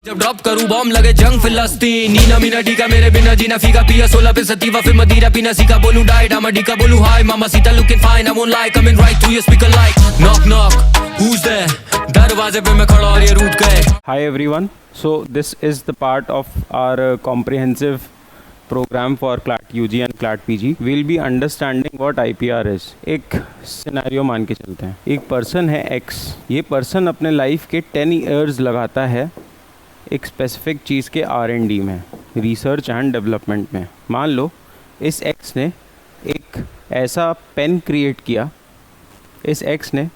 जब ड्रॉप करूं बॉम्ब लगे जंग फिलिस्तीन नीना मीना डी का मेरे बिना जीना फीका पिया 16 पे सतीवा फिर मदीरा पीना सीखा बोलूं डाइट I'm a डी का बोलूं हाय मामा Sita looking fine I won't lie coming right through your speaker like knock knock who's there दरवाजे पे मैं खड़ा और ये रूठ गए. Hi everyone, so this is the part of our comprehensive program for CLAT UG and CLAT PG. We'll be understanding what IPR is. एक scenario मान के चलते हैं. एक पर्सन है X. ये पर्सन अपने लाइफ के 10 years लगाता है एक स्पेसिफिक चीज़ के R&D में, रिसर्च एंड डेवलपमेंट में. मान लो इस X ने एक ऐसा पेन क्रिएट किया. इस X ने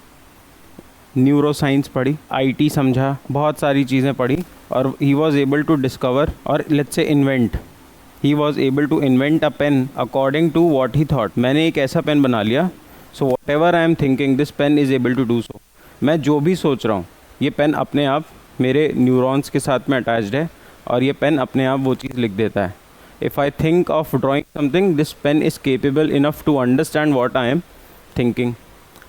न्यूरो साइंस पढ़ी, IT समझा, बहुत सारी चीज़ें पढ़ी और he was able to discover और let's say invent. He was able to invent a pen according to what he thought. मैंने एक ऐसा पेन बना लिया. So whatever I am thinking this pen is able to do so. मैं जो भी सोच रहा हूँ ये पेन अपने आप मेरे न्यूरॉन्स के साथ में अटैच्ड है और ये पेन अपने आप वो चीज़ लिख देता है. If I think of drawing something this pen is capable enough to understand what I am thinking.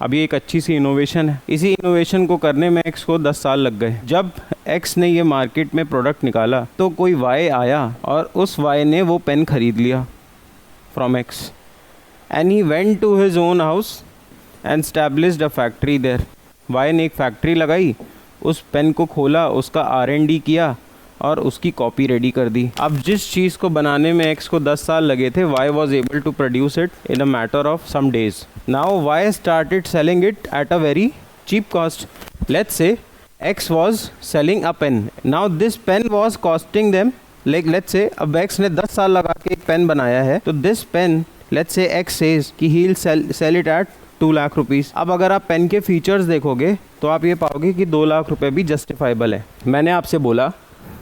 अभी एक अच्छी सी इनोवेशन है. इसी इनोवेशन को करने में X को 10 साल लग गए. जब X ने ये मार्केट में प्रोडक्ट निकाला तो कोई Y आया और उस Y ने वो पेन ख़रीद लिया from X and he went to his own house and established a factory there. Y ने एक फैक्ट्री लगाई, उस पेन को खोला, उसका R&D किया और उसकी कॉपी रेडी कर दी. अब जिस चीज़ को बनाने में X को 10 साल लगे थे, Y was able to produce it in a matter of some days. Now Y started selling it at a very cheap cost. Let's say X was selling a pen. Now this pen was costing them like let's say अब X ने 10 साल लगा के एक pen बनाया है, तो this pen let's say X says कि he'll sell it at 2 lakh rupees. अब अगर आप पेन के फीचर्स देखोगे तो आप ये पाओगे कि 2 लाख रुपए भी जस्टिफाइबल है. मैंने आपसे बोला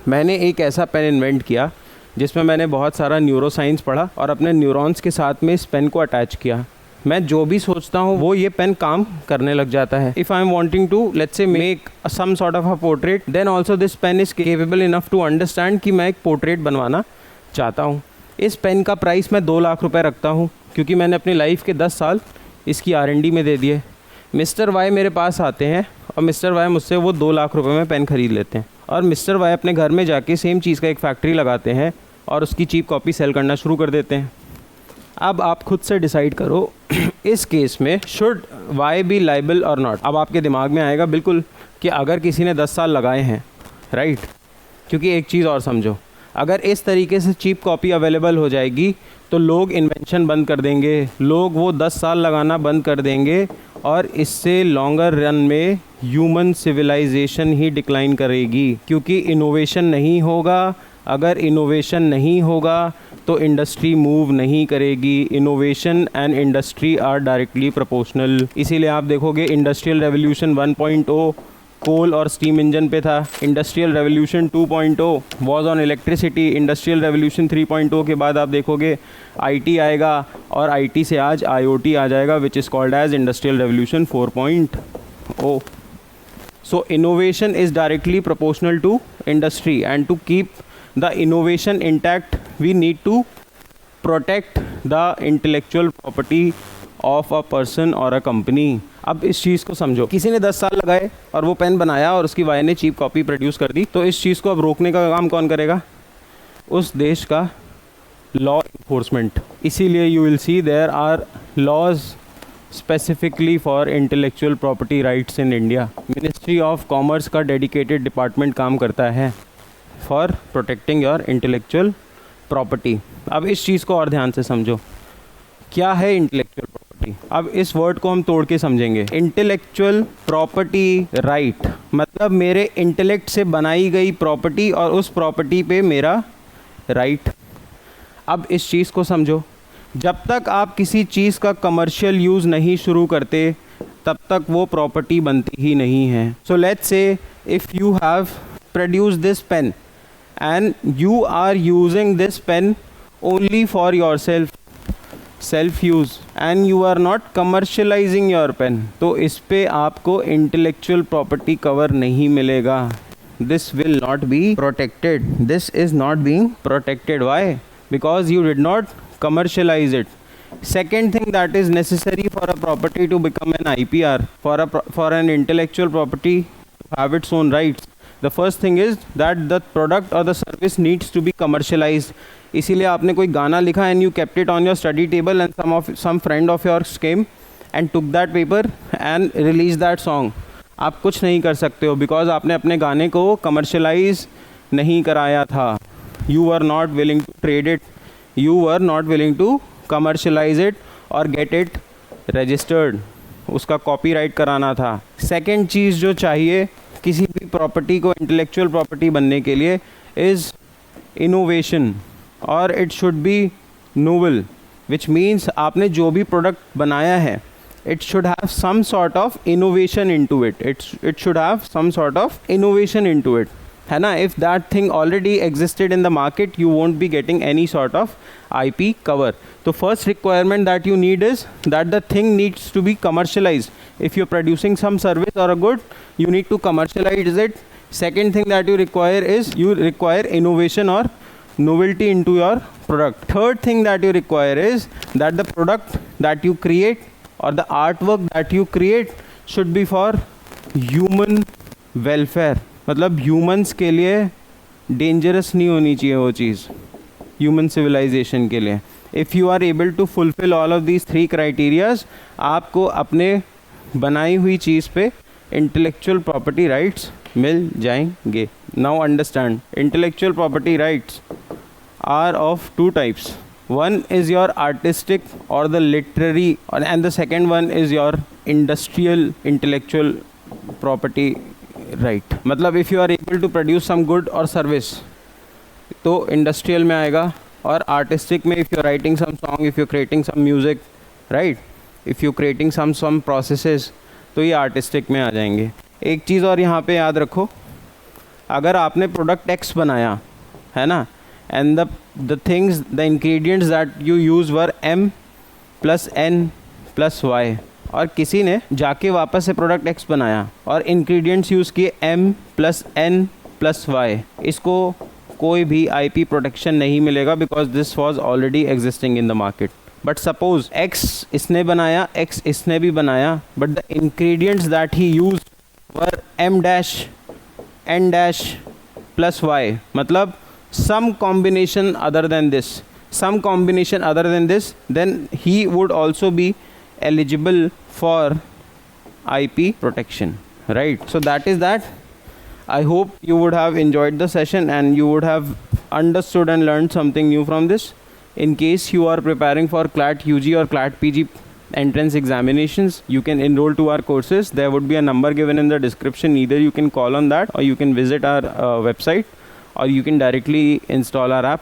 मैंने एक ऐसा पेन इन्वेंट किया जिसमें मैंने बहुत सारा न्यूरो साइंस पढ़ा और अपने न्यूरॉन्स के साथ में इस पेन को अटैच किया. मैं जो भी सोचता हूँ वो ये पेन काम करने लग जाता है. If I am wanting to let's say make some sort of a portrait then also this pen is capable enough to understand कि मैं एक पोर्ट्रेट बनवाना चाहता हूँ. इस पेन का प्राइस मैं 2 लाख रुपये रखता हूँ क्योंकि मैंने अपनी लाइफ के 10 साल इसकी R&D में दे दिए. मिस्टर वाई मेरे पास आते हैं और मिस्टर वाई मुझसे वो 2 लाख रुपए में पेन ख़रीद लेते हैं और मिस्टर वाई अपने घर में जाके सेम चीज़ का एक फैक्ट्री लगाते हैं और उसकी चीप कॉपी सेल करना शुरू कर देते हैं. अब आप खुद से डिसाइड करो इस केस में शुड वाई बी लाइबल और नॉट. अब आपके दिमाग में आएगा बिल्कुल कि अगर किसी ने 10 साल लगाए हैं राइट, क्योंकि एक चीज़ और समझो, अगर इस तरीके से चीप कॉपी अवेलेबल हो जाएगी तो लोग इन्वेंशन बंद कर देंगे, लोग वो 10 साल लगाना बंद कर देंगे और इससे लॉन्गर रन में ह्यूमन सिविलाइजेशन ही डिक्लाइन करेगी क्योंकि इनोवेशन नहीं होगा. अगर इनोवेशन नहीं होगा तो इंडस्ट्री मूव नहीं करेगी. Innovation and industry are directly proportional. इसीलिए आप देखोगे इंडस्ट्रियल रेवोल्यूशन 1.0 कोल और स्टीम इंजन पे था. Industrial revolution 2.0 was on electricity. Industrial revolution 3.0 के बाद आप देखोगे IT आएगा और IT से आज IoT आ जाएगा which is called as industrial revolution 4.0. So innovation is directly proportional to industry and to keep the innovation intact we need to protect the intellectual property of a person और a company. अब इस चीज़ को समझो, किसी ने 10 साल लगाए और वो पेन बनाया और उसकी वाई ने चीप कॉपी प्रोड्यूस कर दी, तो इस चीज़ को अब रोकने का काम कौन करेगा? उस देश का लॉ इन्फोर्समेंट. इसीलिए you will see there are laws specifically for intellectual property rights in India. Ministry of commerce का डेडिकेटेड डिपार्टमेंट काम करता है for protecting your intellectual property. अब इस चीज़ को और ध्यान से समझो, क्या है इंटेलेक्चुअल प्रॉपर्टी? अब इस वर्ड को हम तोड़ के समझेंगे. इंटेलेक्चुअल प्रॉपर्टी राइट मतलब मेरे इंटेलेक्ट से बनाई गई प्रॉपर्टी और उस प्रॉपर्टी पे मेरा राइट. अब इस चीज़ को समझो, जब तक आप किसी चीज़ का कमर्शियल यूज़ नहीं शुरू करते तब तक वो प्रॉपर्टी बनती ही नहीं है. So let's say if you have produced this pen and you are using this pen only for your self use and you are not commercialising your pen, तो इस पे आपको इंटेलेक्चुअल प्रॉपर्टी कवर नहीं मिलेगा. This will not be protected. This is not being protected. Why? Because you did not commercialize it. Second thing that is necessary for a property to become an IPR, for an intellectual property to have its own rights, the first thing is that the product और the service needs to be commercialised. इसीलिए आपने कोई गाना लिखा and you kept it on your study table and some friend of yours came and took that paper and release that song. आप कुछ नहीं कर सकते हो बिकॉज आपने अपने गाने को कमर्शलाइज नहीं कराया था. You are not willing to trade it, you are not willing to commercialize it और गेट इट रजिस्टर्ड. उसका कॉपीराइट कराना था. सेकंड चीज़ जो चाहिए किसी भी प्रॉपर्टी को इंटेलेक्चुअल प्रॉपर्टी बनने के लिए इज़ इनोवेशन, और it should be novel, which means आपने जो भी प्रोडक्ट बनाया है it should have some sort of innovation into it. It should have some sort of innovation into it, है ना. If that thing already existed in the market, you won't be getting any sort of IP cover. So first requirement that you need is that the thing needs to be commercialized. If you're producing some service or a good, you need to commercialize it. Second thing that you require is you require innovation or novelty into your product. Third thing that you require is that the product that you create or the artwork that you create should be for human welfare. मतलब humans के लिए dangerous नहीं होनी चाहिए वो चीज़, human civilization के लिए. If you are able to fulfill all of these three criterias, आपको अपने बनाई हुई चीज़ पे intellectual property rights मिल जाएंगे. Now understand, intellectual property rights are of two types. One is your artistic or the literary, and the second one is your industrial intellectual property right. मतलब if you are able to produce some good or service तो industrial में आएगा, और artistic में if you are writing some song, if you are creating some music, right, if you are creating some processes, तो ये artistic में आ जाएंगे. एक चीज़ और यहाँ पे याद रखो, अगर आपने प्रोडक्ट X बनाया है ना, and the things, the ingredients that you use were M plus N plus Y, और किसी ने जाके वापस से प्रोडक्ट X बनाया और इंग्रेडिएंट्स यूज़ किए M plus N plus Y, इसको कोई भी IP प्रोटेक्शन नहीं मिलेगा because this was already existing in the market. But suppose X इसने बनाया, X इसने भी बनाया, but the ingredients that he use were M dash N dash plus Y, मतलब some combination other than this, then he would also be eligible for IP protection, right? So that is that. I hope you would have enjoyed the session and you would have understood and learned something new from this. In case you are preparing for CLAT UG or CLAT PG entrance examinations, you can enroll to our courses. There would be a number given in the description. Either you can call on that or you can visit our website, or you can directly install our app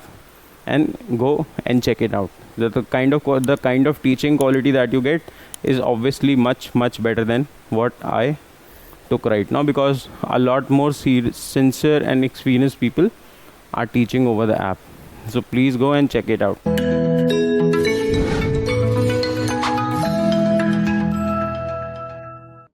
and go and check it out. The kind of teaching quality that you get is obviously much better than what I took right now, because a lot more sincere and experienced people are teaching over the app. So please go and check it out.